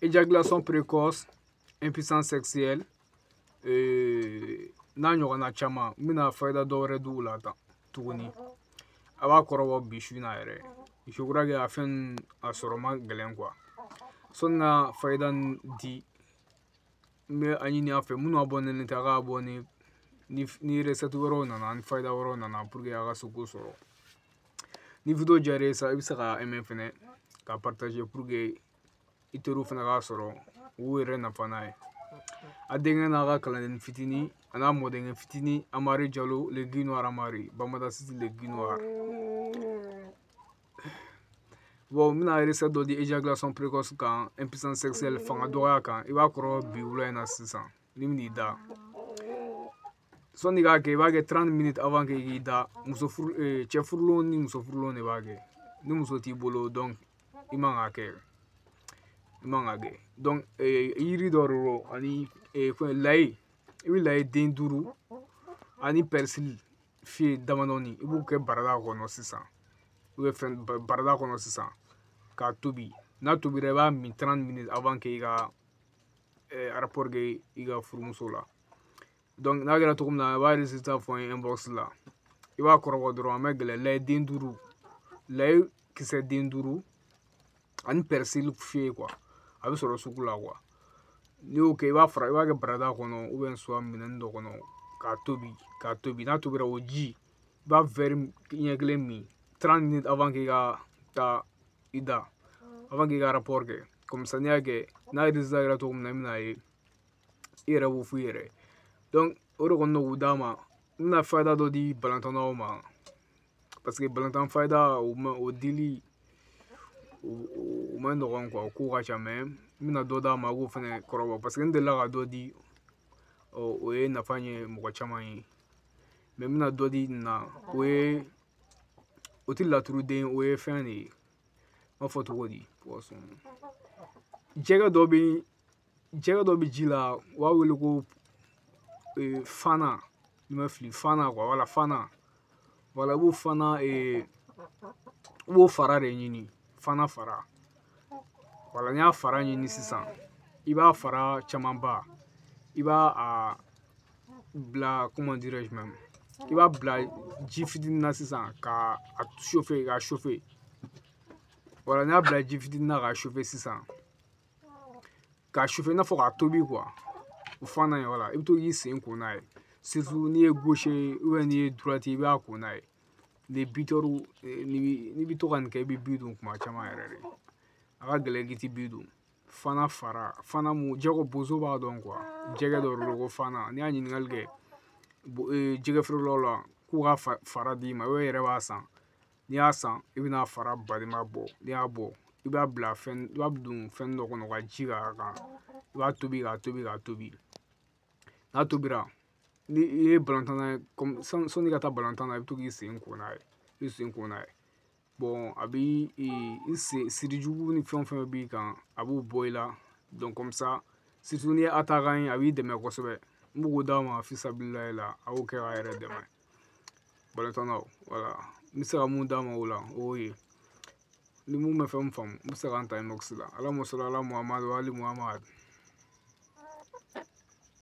éjaculation précoce, impuissance sexuelle, n'a ɲɔgɔnna caman n bɛna fayida dɔ wɛrɛ d'u la tuguni a b'a kɔrɔbɔ bi su in na yɛrɛ je crois que a fɛn a sɔrɔ ma gɛlɛn quoi sɔni ka fayida di n bɛ a ɲini a fɛ minnu a bɔ ne tɛ a k'a bɔ ni recette wɛrɛw nana ni fayida wɛrɛw nana pour que a ka se k'o sɔrɔ ni video diyara i bɛ se ka aimer fɛnɛ ka partager pour que i teriw fɛnɛ k'a sɔrɔ u yɛrɛ nafa n'a ye a denkɛ n'a ka kalanden fitinin a n'a mɔdenkɛ fitinin Amari Jalo le Guy Noir Amari Bamada City le Guy Noir. Bon, n bɛna recette dɔ di éjaculation précoce kan impuissance sexuelle fanga dɔgɔya kan i b'a kɔrɔ bi wula in na sisan ni bɛn'i da sɔnni k'a kɛ i b'a kɛ 30 minutes avant que i k'i da cɛ furulenw ni muso furulenw de b'a kɛ ni muso t'i bolo donc i man k'a kɛ donc yiri dɔ de don ani layi i bɛ layi den 5 ani persil fiye damadɔni i b'u kɛ barada kɔnɔ sisan barada kɔnɔ sisan k'a tobi n'a tobira i b'a min 30 minutes avant que i ka rapport kɛ i ka furumuso la donc n'a kɛra cogo min na a b'a résultat fɔ n ye inbox la i b'a kɔrɔbɔ dɔrɔn a ma gɛlɛn layi den 5 layi kisɛ den 5 ani persil fiye quoi a bɛ sɔrɔ sugu la quoi n'i y'o kɛ i b'a kɛ barada kɔnɔ ou bien soit minɛnin dɔ kɔnɔ k'a tobi n'a tobira o ji i b'a verre ɲɛ kelen min 30 minutes avant k'i ka taa i da avant k'i ka rapport kɛ comme ça n'i y'a kɛ n'a résultat kɛra cogo min na i bɛna ye i yɛrɛ b'o f'i yɛrɛ donc o de kɔni k'u d'a ma n bɛna fayida dɔ di balontannaw ma parce que balontan fayida o dili o ma nɔgɔn quoi o ko ka ca mais n bɛna dɔ d'a ma a k'o fɛnɛ kɔrɔbɔ parce que n delila ka dɔ di o ye nafa ɲɛ mɔgɔ caman ye mais n bɛna dɔ di nin na o tɛ laturuden o ye fɛn de ye n b'a fɔ cogo di jɛgɛ dɔ bɛ ji la u b'a wele ko fana ni ma fili fana quoi wala fana wala i b'o fara de ɲini fana fara wala n'i y'a fara ɲini sisan i b'a fara camanba i b'a bila comment dirais-je même i b'a bila ji fitinin na sisan ka chauffer wala n'i y'a bila ji fitinin na ka chauffer sisan k'a chauffer i n'a fɔ k'a tobi quoi o fana ye wala i bɛ to k'i sen ko n'a ye surtout n'i ye gauche ou bien n'i ye droite i b'a ko n'a ye les buteurs n'i bɛ to ka nin kɛ i bɛ bi dun kuma caman yɛrɛ de a ka gɛlɛn k'i ti bi dun fana mun jɛgɛ bozo b'a dɔn quoi jɛgɛ dɔ de don ko fana n'i y'a ɲininkali kɛ jɛgɛ feerelaw la k'u ka fara d'i ma o yɛrɛ b'a san n'i y'a san i bɛna fara baden bɔ n'i y'a bɔ i b'a don fɛn dɔ kɔnɔ ka ji k'a kan i b'a tobi n'a tobira ni i ye balontanna ye sɔnni ka taa balontan na i bɛ to k'i sen ko n'a ye bon a b'i sirijugu ni fɛn o fɛn b'i kan a b'o bɔ i la donc comme ça surtout n'i ye attaquant ye a b'i dɛmɛ kosɛbɛ n b'o k'o d'a ma fisabililayi la a y'o kɛ k'a yɛrɛ dɛmɛ balontannaw voilà n bɛ se ka mun d'a ma o la o y'o ye ni mun bɛ fɛn min faamu n bɛ se k'an ta inbox la Allahumma salli ala Muhammad wa ali Muhammad.